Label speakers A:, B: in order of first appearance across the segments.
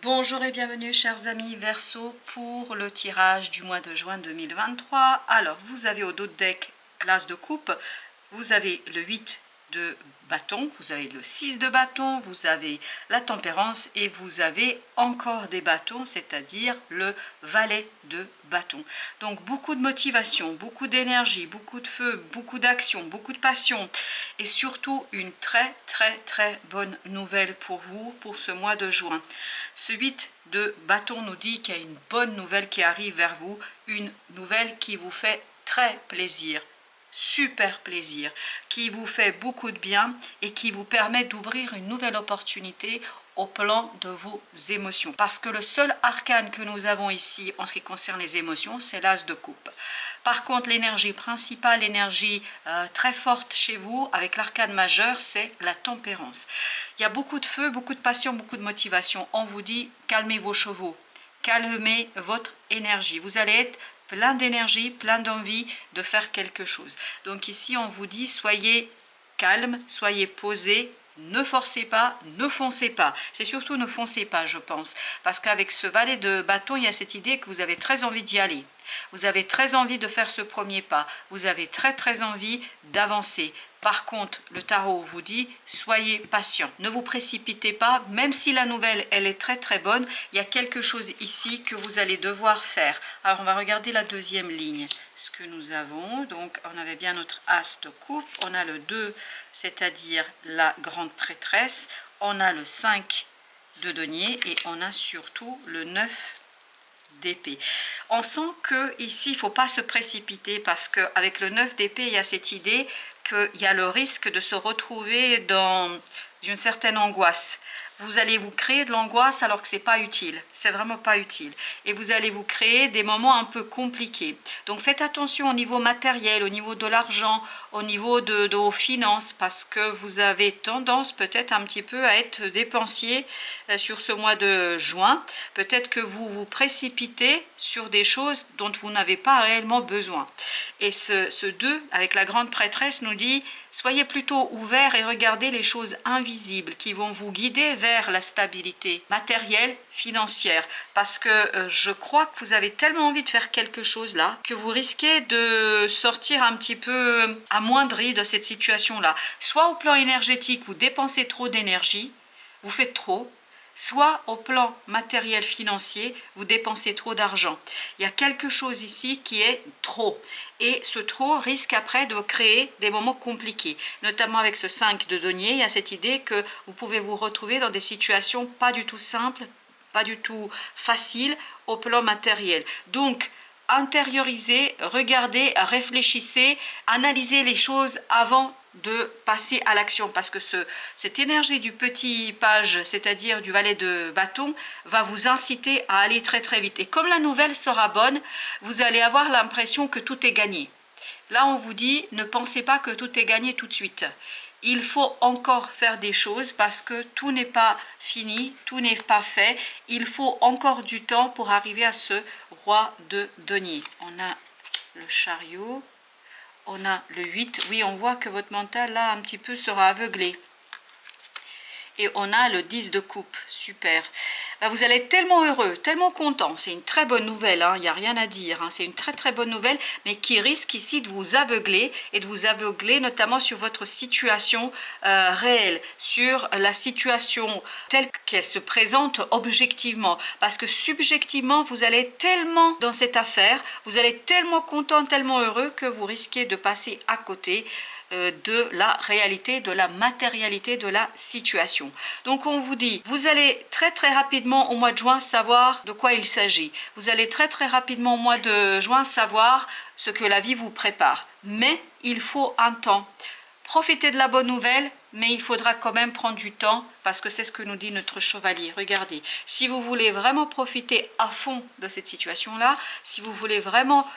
A: Bonjour et bienvenue chers amis Verseau pour le tirage du mois de juin 2023. Alors vous avez au dos de deck l'As de coupe, vous avez le 8 de bâton, vous avez le 6 de bâton, vous avez la tempérance et vous avez encore des bâtons, c'est-à-dire le valet de bâton. Donc beaucoup de motivation, beaucoup d'énergie, beaucoup de feu, beaucoup d'action, beaucoup de passion et surtout une très bonne nouvelle pour vous pour ce mois de juin. Ce 8 de bâton nous dit qu'il y a une bonne nouvelle qui arrive vers vous, une nouvelle qui vous fait très plaisir. Super plaisir, qui vous fait beaucoup de bien et qui vous permet d'ouvrir une nouvelle opportunité au plan de vos émotions. Parce que le seul arcane que nous avons ici en ce qui concerne les émotions, c'est l'As de coupe. Par contre, l'énergie principale, l'énergie très forte chez vous, avec l'arcane majeur, c'est la tempérance. Il y a beaucoup de feu, beaucoup de passion, beaucoup de motivation. On vous dit, calmez vos chevaux, calmez votre énergie. Vous allez être plein d'énergie, plein d'envie de faire quelque chose. Donc ici, on vous dit, soyez calme, soyez posé, ne forcez pas, ne foncez pas. C'est surtout ne foncez pas, je pense. Parce qu'avec ce valet de bâton, il y a cette idée que vous avez très envie d'y aller. Vous avez très envie de faire ce premier pas. Vous avez très envie d'avancer. Par contre, le tarot vous dit, soyez patient. Ne vous précipitez pas, même si la nouvelle, elle est très bonne, il y a quelque chose ici que vous allez devoir faire. Alors, on va regarder la deuxième ligne. Ce que nous avons, donc, on avait bien notre As de coupe. On a le 2, c'est-à-dire la grande prêtresse. On a le 5 de denier et on a surtout le 9 d'épée. On sent que ici il ne faut pas se précipiter parce qu'avec le 9 d'épée il y a cette idée qu'il y a le risque de se retrouver dans une certaine angoisse. Vous allez vous créer de l'angoisse alors que c'est pas utile, c'est vraiment pas utile. Et vous allez vous créer des moments un peu compliqués. Donc faites attention au niveau matériel, au niveau de l'argent, au niveau de vos finances, parce que vous avez tendance peut-être un petit peu à être dépensier sur ce mois de juin. Peut-être que vous vous précipitez sur des choses dont vous n'avez pas réellement besoin. Et ce 2 avec la grande prêtresse nous dit, soyez plutôt ouverts et regardez les choses invisibles qui vont vous guider vers la stabilité matérielle, financière. Parce que je crois que vous avez tellement envie de faire quelque chose là, que vous risquez de sortir un petit peu amoindri de cette situation-là. Soit au plan énergétique, vous dépensez trop d'énergie, vous faites trop, soit au plan matériel financier, vous dépensez trop d'argent. Il y a quelque chose ici qui est trop. Et ce trop risque après de créer des moments compliqués. Notamment avec ce 5 de denier, il y a cette idée que vous pouvez vous retrouver dans des situations pas du tout simples, pas du tout faciles au plan matériel. Donc, intériorisez, regardez, réfléchissez, analysez les choses avant de passer à l'action, parce que cette énergie du petit page, c'est-à-dire du valet de bâton, va vous inciter à aller très vite. Et comme la nouvelle sera bonne, vous allez avoir l'impression que tout est gagné. Là, on vous dit, ne pensez pas que tout est gagné tout de suite. Il faut encore faire des choses parce que tout n'est pas fini, tout n'est pas fait. Il faut encore du temps pour arriver à ce roi de denier. On a le chariot. On a le 8, oui, on voit que votre mental, là, un petit peu sera aveuglé. Et on a le 10 de coupe, super. Ben, vous allez être tellement heureux, tellement content. C'est une très bonne nouvelle, hein, il n'y a rien à dire. Hein, c'est une très bonne nouvelle, mais qui risque ici de vous aveugler, et de vous aveugler notamment sur votre situation réelle, sur la situation telle qu'elle se présente objectivement. Parce que subjectivement, vous allez être tellement dans cette affaire, vous allez être tellement content, tellement heureux que vous risquez de passer à côté de la réalité, de la matérialité de la situation. Donc on vous dit, vous allez très rapidement au mois de juin savoir de quoi il s'agit. Vous allez très rapidement au mois de juin savoir ce que la vie vous prépare. Mais il faut un temps. Profitez de la bonne nouvelle, mais il faudra quand même prendre du temps parce que c'est ce que nous dit notre chevalier. Regardez, si vous voulez vraiment profiter à fond de cette situation-là, si vous voulez vraiment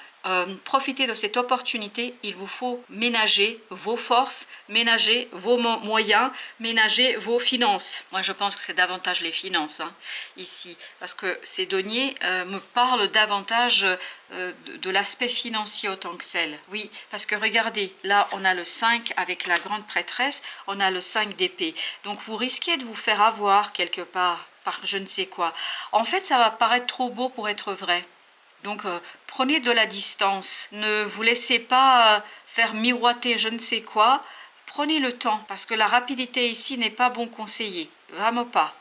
A: profiter de cette opportunité, il vous faut ménager vos forces, ménager vos moyens, ménager vos finances. Moi, je pense que c'est davantage les finances hein, ici, parce que ces deniers me parlent davantage de l'aspect financier autant que tel. Oui, parce que regardez, là, on a le 5 avec la grande prêtresse, on a le 5 d'épée. Donc, vous risquez de vous faire avoir quelque part par je ne sais quoi. En fait, ça va paraître trop beau pour être vrai. Donc, prenez de la distance. Ne vous laissez pas faire miroiter je ne sais quoi. Prenez le temps, parce que la rapidité ici n'est pas bon conseiller. Vraiment pas.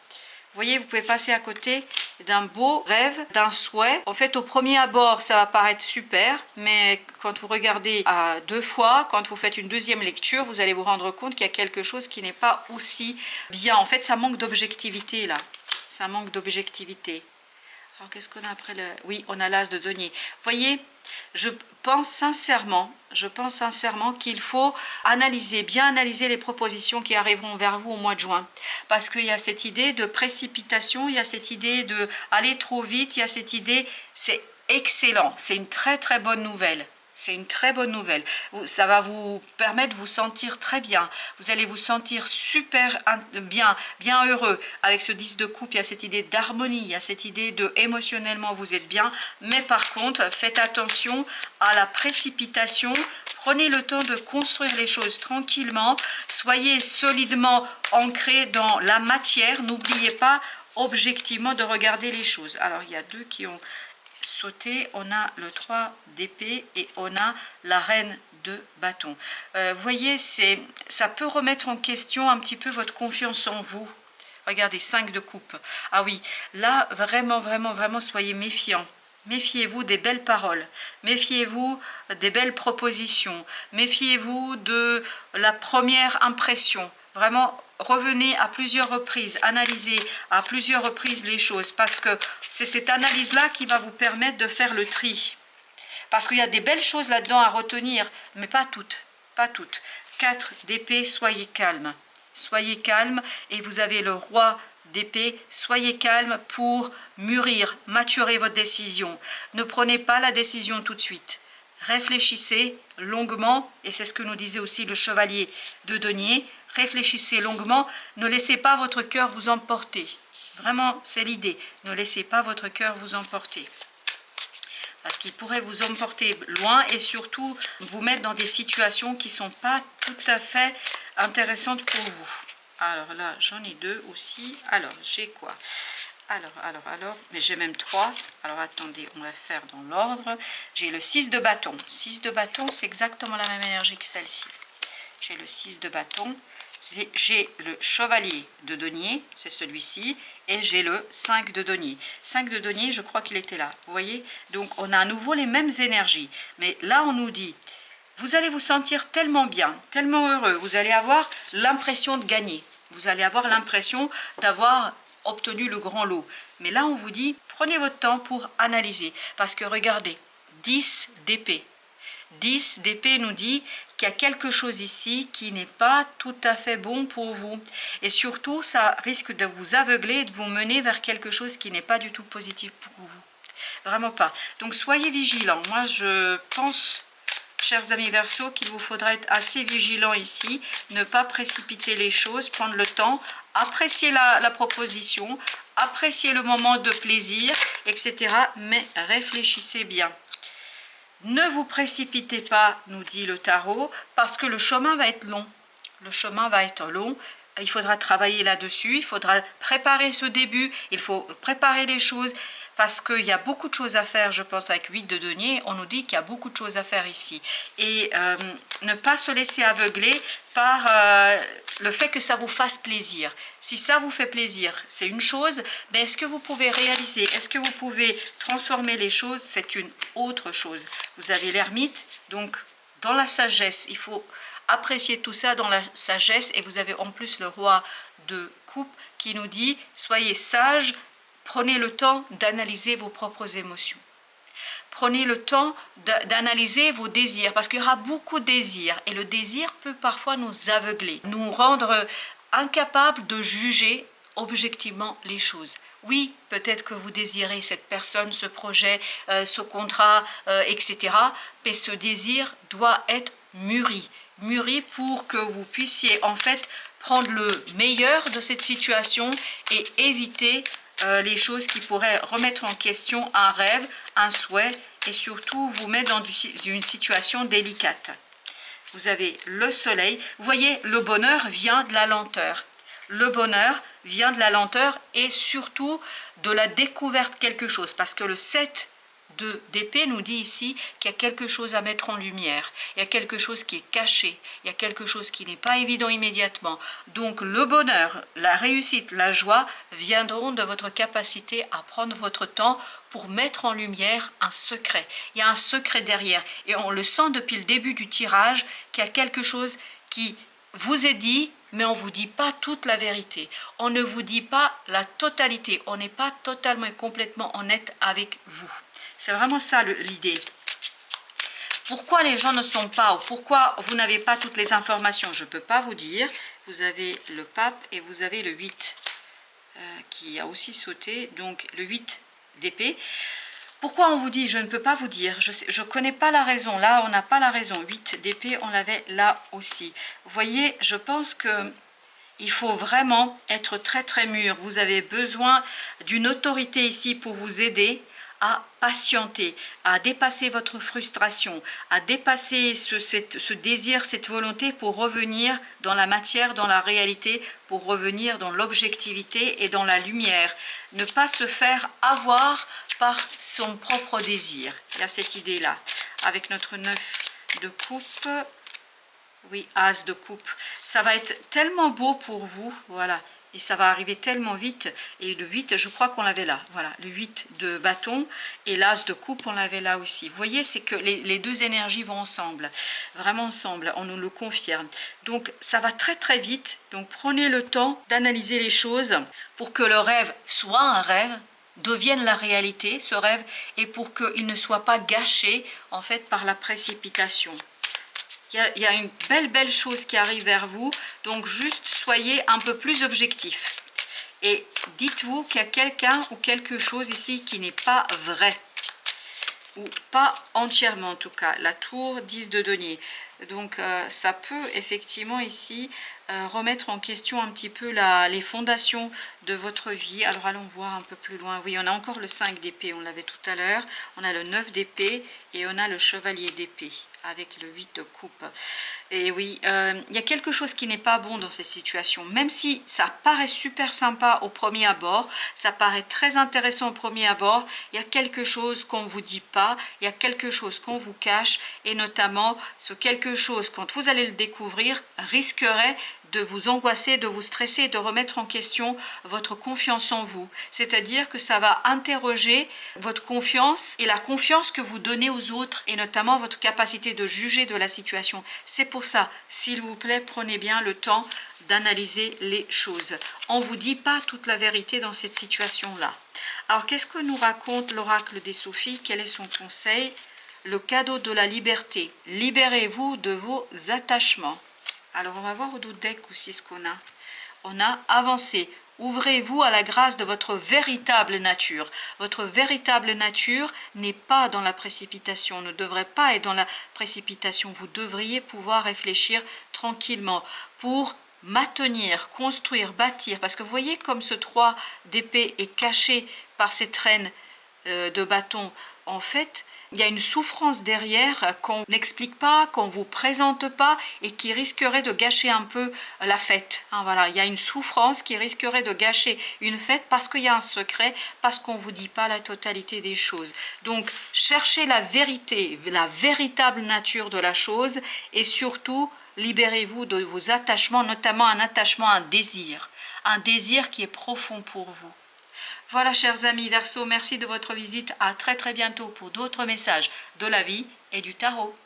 A: Vous voyez, vous pouvez passer à côté d'un beau rêve, d'un souhait. En fait, au premier abord, ça va paraître super, mais quand vous regardez à 2 fois, quand vous faites une deuxième lecture, vous allez vous rendre compte qu'il y a quelque chose qui n'est pas aussi bien. En fait, ça manque d'objectivité là. Ça manque d'objectivité. Alors, qu'est-ce qu'on a après le... Oui, on a l'as de denier. Vous voyez, je pense sincèrement qu'il faut bien analyser les propositions qui arriveront vers vous au mois de juin. Parce qu'il y a cette idée de précipitation, il y a cette idée d'aller trop vite, il y a cette idée... C'est excellent, c'est une très très bonne nouvelle. C'est une très bonne nouvelle. Ça va vous permettre de vous sentir très bien. Vous allez vous sentir super bien heureux. Avec ce 10 de coupe, il y a cette idée d'harmonie, il y a cette idée de émotionnellement vous êtes bien. Mais par contre, faites attention à la précipitation. Prenez le temps de construire les choses tranquillement. Soyez solidement ancrés dans la matière. N'oubliez pas objectivement de regarder les choses. Alors, il y a deux qui ont... sauté, on a le 3 d'épée et on a la reine de bâton. Vous voyez, ça peut remettre en question un petit peu votre confiance en vous. Regardez, 5 de coupe. Ah oui, là, vraiment, soyez méfiants. Méfiez-vous des belles paroles, méfiez-vous des belles propositions, méfiez-vous de la première impression. Vraiment, revenez à plusieurs reprises, analysez à plusieurs reprises les choses, parce que c'est cette analyse-là qui va vous permettre de faire le tri. Parce qu'il y a des belles choses là-dedans à retenir, mais pas toutes, pas toutes. 4 d'épée, soyez calme. Soyez calme, et vous avez le roi d'épée, soyez calme pour mûrir, maturer votre décision. Ne prenez pas la décision tout de suite. Réfléchissez longuement, et c'est ce que nous disait aussi le chevalier de denier. Réfléchissez longuement, ne laissez pas votre cœur vous emporter. Vraiment, c'est l'idée. Ne laissez pas votre cœur vous emporter. Parce qu'il pourrait vous emporter loin et surtout vous mettre dans des situations qui ne sont pas tout à fait intéressantes pour vous. Alors là, j'en ai 2 aussi. Alors, j'ai quoi? Alors, mais j'ai même 3. Alors, attendez, on va faire dans l'ordre. J'ai le 6 de bâton. 6 de bâton, c'est exactement la même énergie que celle-ci. J'ai le 6 de bâton. J'ai le chevalier de denier, c'est celui-ci, et j'ai le 5 de denier. 5 de denier, je crois qu'il était là, vous voyez. Donc, on a à nouveau les mêmes énergies. Mais là, on nous dit, vous allez vous sentir tellement bien, tellement heureux, vous allez avoir l'impression de gagner. Vous allez avoir l'impression d'avoir obtenu le grand lot. Mais là, on vous dit, prenez votre temps pour analyser. Parce que regardez, 10 d'épée. 10 d'épée nous dit qu'il y a quelque chose ici qui n'est pas tout à fait bon pour vous. Et surtout, ça risque de vous aveugler et de vous mener vers quelque chose qui n'est pas du tout positif pour vous. Vraiment pas. Donc, soyez vigilants. Moi, je pense, chers amis Verseau, qu'il vous faudra être assez vigilants ici, ne pas précipiter les choses, prendre le temps, apprécier la proposition, apprécier le moment de plaisir, etc. Mais réfléchissez bien. Ne vous précipitez pas, nous dit le tarot, parce que le chemin va être long. Le chemin va être long. Il faudra travailler là-dessus, il faudra préparer ce début, il faut préparer les choses, parce qu'il y a beaucoup de choses à faire, je pense, avec 8 de denier. On nous dit qu'il y a beaucoup de choses à faire ici. Et ne pas se laisser aveugler par le fait que ça vous fasse plaisir. Si ça vous fait plaisir, c'est une chose, mais est-ce que vous pouvez réaliser, est-ce que vous pouvez transformer les choses? C'est une autre chose. Vous avez l'ermite, donc dans la sagesse, il faut apprécier tout ça dans la sagesse, et vous avez en plus le roi de coupe qui nous dit, soyez sages, prenez le temps d'analyser vos propres émotions. Prenez le temps d'analyser vos désirs, parce qu'il y aura beaucoup de désirs, et le désir peut parfois nous aveugler, nous rendre incapables de juger objectivement les choses. Oui, peut-être que vous désirez cette personne, ce projet, ce contrat, etc. Mais ce désir doit être mûri pour que vous puissiez en fait prendre le meilleur de cette situation et éviter les choses qui pourraient remettre en question un rêve, un souhait, et surtout vous mettre dans une situation délicate. Vous avez le soleil. Vous voyez, le bonheur vient de la lenteur. Le bonheur vient de la lenteur et surtout de la découverte de quelque chose. Parce que le 7 d'épée nous dit ici qu'il y a quelque chose à mettre en lumière. Il y a quelque chose qui est caché. Il y a quelque chose qui n'est pas évident immédiatement. Donc le bonheur, la réussite, la joie viendront de votre capacité à prendre votre temps pour mettre en lumière un secret. Il y a un secret derrière. Et on le sent depuis le début du tirage qu'il y a quelque chose qui vous est dit, mais on ne vous dit pas toute la vérité. On ne vous dit pas la totalité. On n'est pas totalement et complètement honnête avec vous. C'est vraiment ça l'idée. Pourquoi les gens ne sont pas, ou pourquoi vous n'avez pas toutes les informations, je ne peux pas vous dire. Vous avez le pape et vous avez le 8 qui a aussi sauté, donc le 8 d'épée. Pourquoi on vous dit, je ne peux pas vous dire, je ne connais pas la raison, là on n'a pas la raison, 8 d'épée, on l'avait là aussi. Vous voyez, je pense que il faut vraiment être très très mûr. Vous avez besoin d'une autorité ici pour vous aider à patienter, à dépasser votre frustration, à dépasser ce désir, cette volonté pour revenir dans la matière, dans la réalité, pour revenir dans l'objectivité et dans la lumière. Ne pas se faire avoir par son propre désir. Il y a cette idée-là. Avec notre 9 de coupe, oui, as de coupe. Ça va être tellement beau pour vous, voilà. Et ça va arriver tellement vite. Et le 8, je crois qu'on l'avait là. Voilà, le 8 de bâton et l'as de coupe, on l'avait là aussi. Vous voyez, c'est que les deux énergies vont ensemble. Vraiment ensemble, on nous le confirme. Donc, ça va très très vite. Donc, prenez le temps d'analyser les choses pour que le rêve soit un rêve, devienne la réalité, ce rêve, et pour qu'il ne soit pas gâché, en fait, par la précipitation. Il y a une belle chose qui arrive vers vous, donc juste soyez un peu plus objectif. Et dites-vous qu'il y a quelqu'un ou quelque chose ici qui n'est pas vrai, ou pas entièrement en tout cas. La tour 10 de denier. Donc ça peut effectivement ici remettre en question un petit peu les fondations de votre vie. Alors allons voir un peu plus loin. Oui, on a encore le 5 d'épée, on l'avait tout à l'heure. On a le 9 d'épée et on a le chevalier d'épée avec le 8 de coupe. Et oui, il y a quelque chose qui n'est pas bon dans ces situations. Même si ça paraît super sympa au premier abord, ça paraît très intéressant au premier abord, il y a quelque chose qu'on ne vous dit pas, il y a quelque chose qu'on vous cache, et notamment ce quelque chose, quand vous allez le découvrir, risquerait de vous angoisser, de vous stresser, de remettre en question votre confiance en vous. C'est-à-dire que ça va interroger votre confiance et la confiance que vous donnez aux autres et notamment votre capacité de juger de la situation. C'est pour ça, s'il vous plaît, prenez bien le temps d'analyser les choses. On ne vous dit pas toute la vérité dans cette situation-là. Alors, qu'est-ce que nous raconte l'oracle des Sophies? Quel est son conseil? Le cadeau de la liberté. Libérez-vous de vos attachements. Alors, on va voir au dos deck aussi ce qu'on a. On a avancé. Ouvrez-vous à la grâce de votre véritable nature. Votre véritable nature n'est pas dans la précipitation, ne devrait pas être dans la précipitation. Vous devriez pouvoir réfléchir tranquillement pour maintenir, construire, bâtir. Parce que vous voyez comme ce 3 d'épée est caché par cette reine de bâton. En fait, il y a une souffrance derrière qu'on n'explique pas, qu'on ne vous présente pas et qui risquerait de gâcher un peu la fête. Hein, voilà, il y a une souffrance qui risquerait de gâcher une fête parce qu'il y a un secret, parce qu'on ne vous dit pas la totalité des choses. Donc, cherchez la vérité, la véritable nature de la chose et surtout, libérez-vous de vos attachements, notamment un attachement à un désir qui est profond pour vous. Voilà, chers amis Verseau, merci de votre visite. À très très bientôt pour d'autres messages de la vie et du tarot.